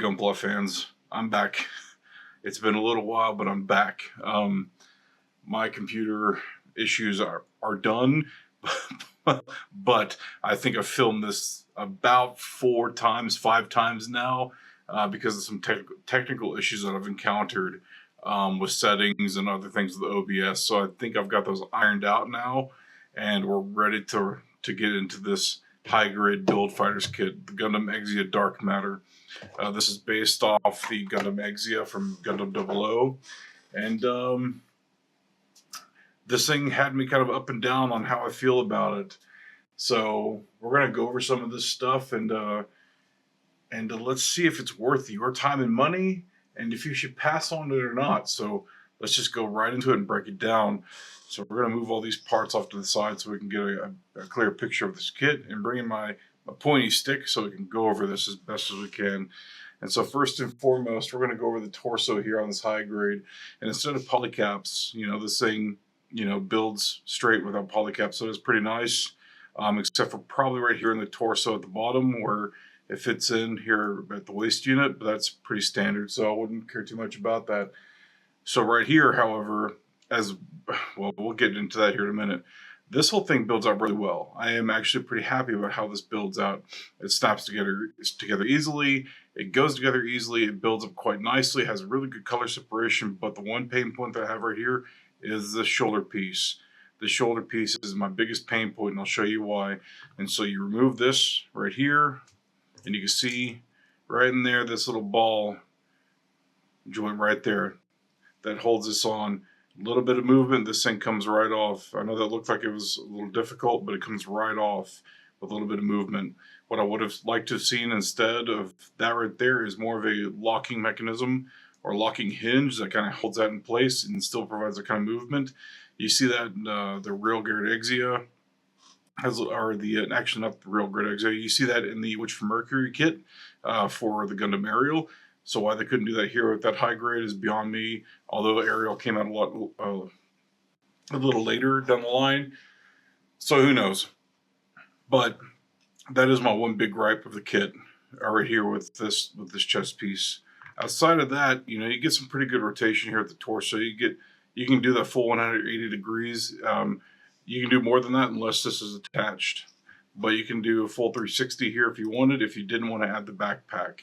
Gunpla fans, I'm back. It's been a little while, but I'm back. My computer issues are done, but I think I've filmed this about 4 times, 5 times now, because of some technical issues that I've encountered with settings and other things with OBS. So I think I've got those ironed out now, and we're ready to get into this high-grade build fighters kit, the Gundam Exia Dark Matter. This is based off the Gundam Exia from Gundam 00, and this thing had me kind of up and down on how I feel about it. So we're gonna go over some of this stuff and let's see if it's worth your time and money, and if you should pass on it or not. So let's just go right into it and break it down. So we're gonna move all these parts off to the side so we can get a clear picture of this kit, and bring in my pointy stick so we can go over this as best as we can. And so first and foremost, we're going to go over the torso here on this high grade. And instead of polycaps, this thing, builds straight without polycaps. So it's pretty nice, except for probably right here in the torso at the bottom where it fits in here at the waist unit, but that's pretty standard, so I wouldn't care too much about that. So right here, however, we'll get into that here in a minute. This whole thing builds out really well. I am actually pretty happy about how this builds out. It snaps together easily. It goes together easily. It builds up quite nicely. It has really good color separation. But the one pain point that I have right here is the shoulder piece. The shoulder piece is my biggest pain point, and I'll show you why. And so you remove this right here, and you can see right in there this little ball joint right there that holds this on. A little bit of movement, this thing comes right off. I know that looked like it was a little difficult, but it comes right off with a little bit of movement. What I would have liked to have seen instead of that right there is more of a locking mechanism or locking hinge that kind of holds that in place and still provides a kind of movement. You see that in the Railguard Exia, actually not the Railguard Exia, you see that in the Witch from Mercury kit for the Gundam Aerial. So why they couldn't do that here with that high grade is beyond me. Although Aerial came out a little later down the line, so who knows? But that is my one big gripe of the kit right here with this chest piece. Outside of that, you get some pretty good rotation here at the torso. You can do that full 180 degrees. You can do more than that unless this is attached, but you can do a full 360 here if you wanted. If you didn't want to add the backpack.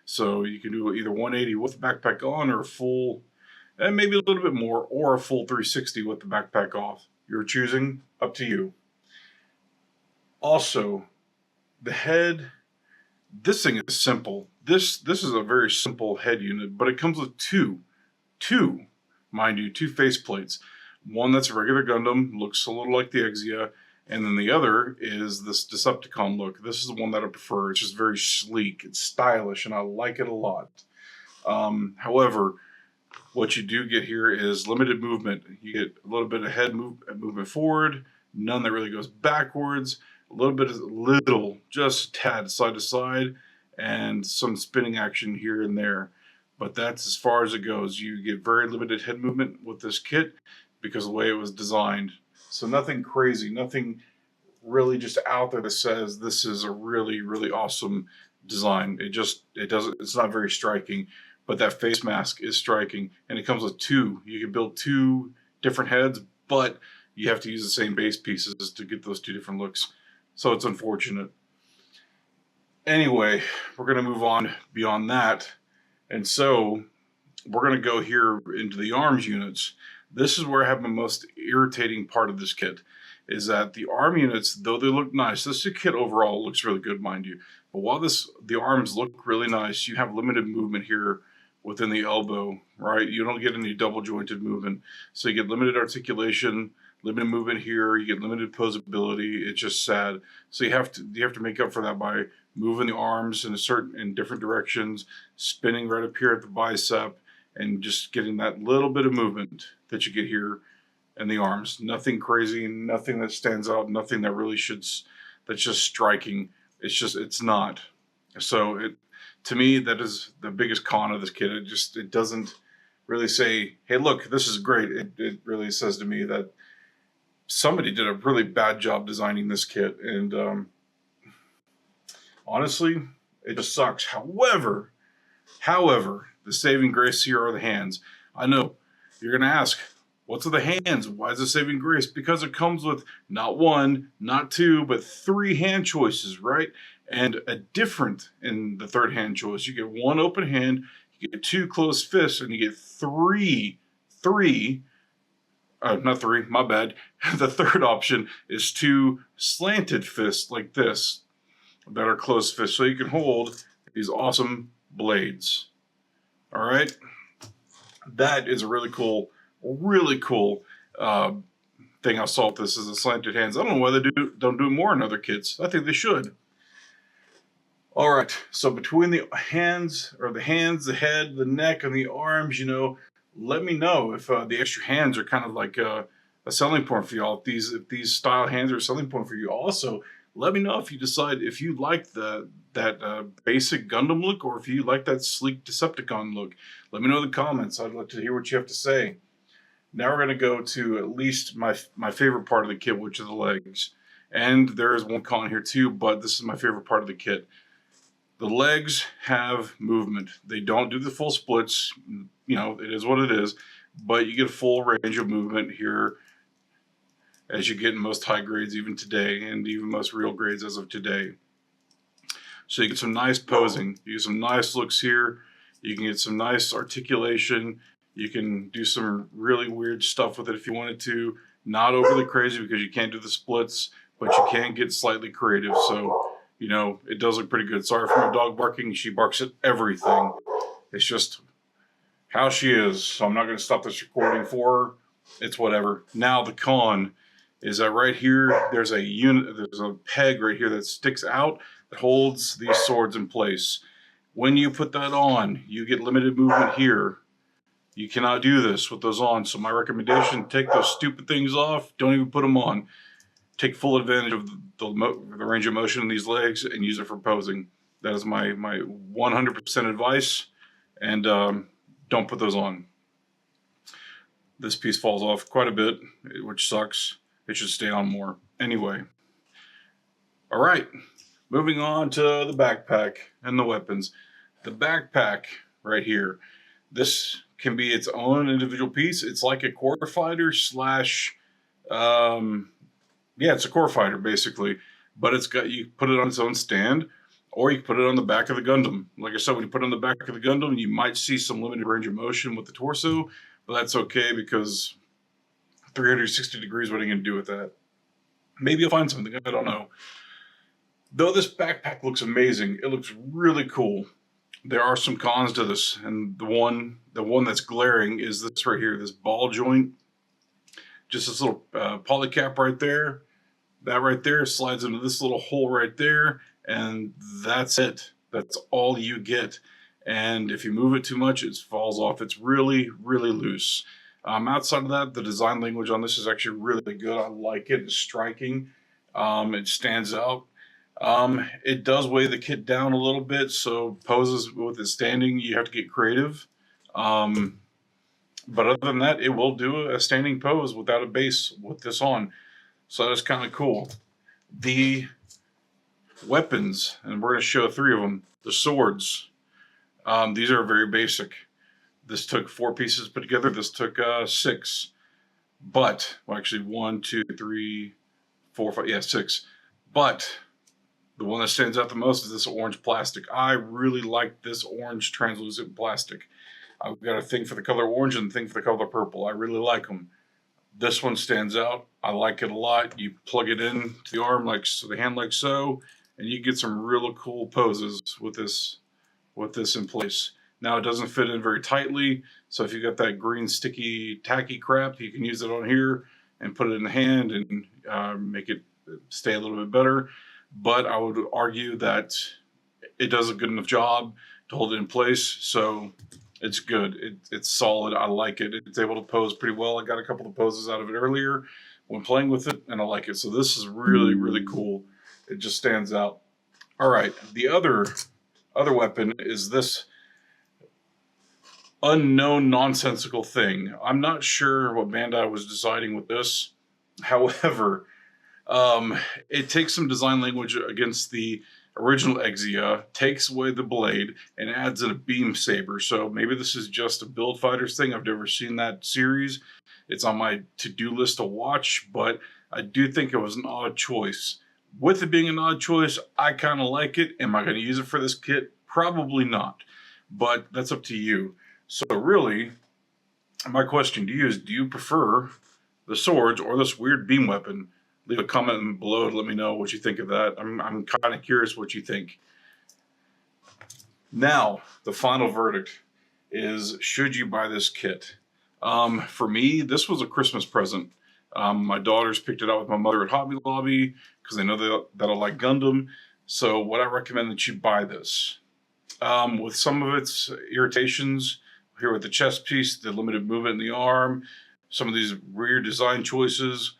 So you can do either 180 with the backpack on, or a full, and maybe a little bit more, or a full 360 with the backpack off. You're choosing, up to you. Also, the head, this thing is simple. This is a very simple head unit, but it comes with two face plates. One that's a regular Gundam, looks a little like the Exia, and then the other is this Decepticon look. This is the one that I prefer. It's just very sleek. It's stylish, and I like it a lot. However, what you do get here is limited movement. You get a little bit of head movement forward, none that really goes backwards, a little, just a tad side to side, and some spinning action here and there. But that's as far as it goes. You get very limited head movement with this kit because of the way it was designed. So nothing crazy, nothing really just out there that says this is a really, really awesome design. It's not very striking, but that face mask is striking, and it comes with two. You can build two different heads, but you have to use the same base pieces to get those two different looks. So it's unfortunate. Anyway, we're going to move on beyond that. And so we're going to go here into the arms units. This is where I have my most irritating part of this kit, is that the arm units, though they look nice, this kit overall looks really good, mind you. But while the arms look really nice, you have limited movement here within the elbow, right? You don't get any double jointed movement. So you get limited articulation, limited movement here, you get limited posability. It's just sad. So you have to make up for that by moving the arms in different directions, spinning right up here at the bicep, and just getting that little bit of movement that you get here in the arms. Nothing crazy, nothing that stands out, nothing that really that's just striking. It's not. So to me, that is the biggest con of this kit. It doesn't really say, hey, look, this is great. It really says to me that somebody did a really bad job designing this kit. And honestly, it just sucks. However, However, the saving grace here are the hands. I know you're going to ask, what's with the hands? Why is it saving grace? Because it comes with not one, not two, but three hand choices, right? And a different in the third hand choice. You get one open hand, you get two closed fists, and you get not three, my bad. The third option is two slanted fists like this that are closed fists. So you can hold these awesome blades. All right. That is a really cool thing I saw with this is the slanted hands. I don't know why they don't do more in other kits. I think they should. All right, so between the hands, the head, the neck, and the arms, let me know if the extra hands are kind of like a selling point for y'all. If these style hands are a selling point for you. Also, let me know if you decide if you like that basic Gundam look or if you like that sleek Decepticon look. Let me know in the comments. I'd like to hear what you have to say. Now we're going to go to at least my favorite part of the kit, which are the legs. And there is one con here too, but this is my favorite part of the kit. The legs have movement. They don't do the full splits. It is what it is. But you get a full range of movement here as you get in most high grades even today, and even most real grades as of today. So you get some nice posing. You get some nice looks here. You can get some nice articulation. You can do some really weird stuff with it if you wanted to. Not overly crazy because you can't do the splits, but you can get slightly creative. So, it does look pretty good. Sorry for my dog barking. She barks at everything. It's just how she is. So I'm not going to stop this recording for her. It's whatever. Now the con is that right here, there's a peg right here that sticks out that holds these swords in place. When you put that on, you get limited movement here. You cannot do this with those on. So my recommendation, take those stupid things off. Don't even put them on. Take full advantage of the range of motion in these legs and use it for posing. That is my 100% advice. And don't put those on. This piece falls off quite a bit, which sucks. It should stay on more. Anyway. All right. Moving on to the backpack and the weapons. The backpack right here. This can be its own individual piece. It's like a core fighter slash... it's a core fighter basically, but you put it on its own stand, or you can put it on the back of the Gundam. Like I said, when you put it on the back of the Gundam, you might see some limited range of motion with the torso, but that's okay because 360 degrees, what are you going to do with that? Maybe you'll find something, I don't know. Though this backpack looks amazing, it looks really cool. There are some cons to this, and the one that's glaring is this right here, this ball joint. Just this little polycap right there. That right there slides into this little hole right there, and that's it. That's all you get. And if you move it too much, it falls off. It's really, really loose. Outside of that, the design language on this is actually really good. I like it. It's striking. It stands out. It does weigh the kit down a little bit, so poses with it standing, you have to get creative. But other than that, it will do a standing pose without a base with this on. So that's kind of cool. The weapons, and we're going to show three of them. The swords. These are very basic. This took 4 pieces to put together. This took 6. But, well, actually 1, 2, 3, 4, 5, 6. But the one that stands out the most is this orange plastic. I really like this orange translucent plastic. I've got a thing for the color orange and a thing for the color purple. I really like them. This one stands out. I like it a lot. You plug it in to the arm the hand like so, and you get some really cool poses with this in place. Now it doesn't fit in very tightly, so if you got that green sticky tacky crap, you can use it on here and put it in the hand and make it stay a little bit better. But I would argue that it does a good enough job to hold it in place, so it's good. It's solid. I like it. It's able to pose pretty well. I got a couple of poses out of it earlier when playing with it, and I like it. So this is really, really cool. It just stands out. All right, the other weapon is this unknown nonsensical thing. I'm not sure what Bandai was deciding with this. However, it takes some design language against the original Exia, takes away the blade, and adds in a beam saber. So maybe this is just a Build Fighters thing. I've never seen that series. It's on my to-do list to watch, but I do think it was an odd choice. With it being an odd choice, I kind of like it. Am I going to use it for this kit? Probably not, but that's up to you. So really, my question to you is, do you prefer the swords or this weird beam weapon? Leave a comment below to let me know what you think of that. I'm kind of curious what you think. Now, the final verdict is, should you buy this kit? For me, this was a Christmas present. My daughters picked it out with my mother at Hobby Lobby because they know that I like Gundam. So would I recommend that you buy this? With some of its irritations, here with the chest piece, the limited movement in the arm, some of these weird design choices,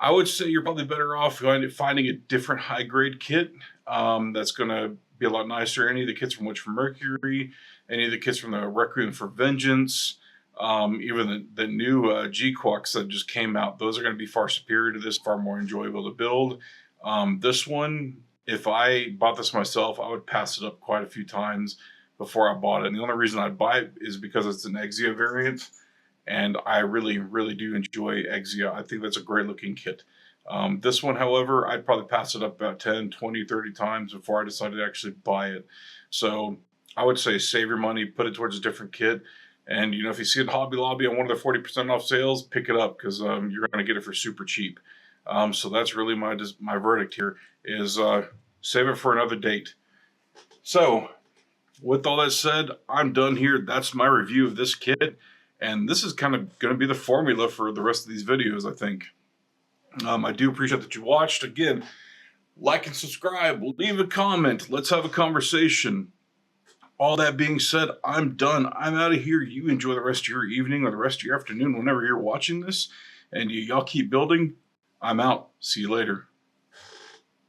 I would say you're probably better off finding a different high-grade kit that's going to be a lot nicer. Any of the kits from Witch from Mercury, any of the kits from the Requiem for Vengeance, even the new G-Quacks that just came out, those are going to be far superior to this, far more enjoyable to build. This one, if I bought this myself, I would pass it up quite a few times before I bought it. And the only reason I'd buy it is because it's an Exia variant. And I really, really do enjoy Exia. I think that's a great looking kit. This one, however, I'd probably pass it up about 10, 20, 30 times before I decided to actually buy it. So I would say save your money, put it towards a different kit. And, you know, if you see it at Hobby Lobby on one of the 40% off sales, pick it up because you're going to get it for super cheap. So that's really my verdict here is save it for another date. So with all that said, I'm done here. That's my review of this kit. And this is kind of going to be the formula for the rest of these videos, I think. I do appreciate that you watched. Again, like and subscribe. Leave a comment. Let's have a conversation. All that being said, I'm done. I'm out of here. You enjoy the rest of your evening or the rest of your afternoon whenever you're watching this. And y'all keep building. I'm out. See you later.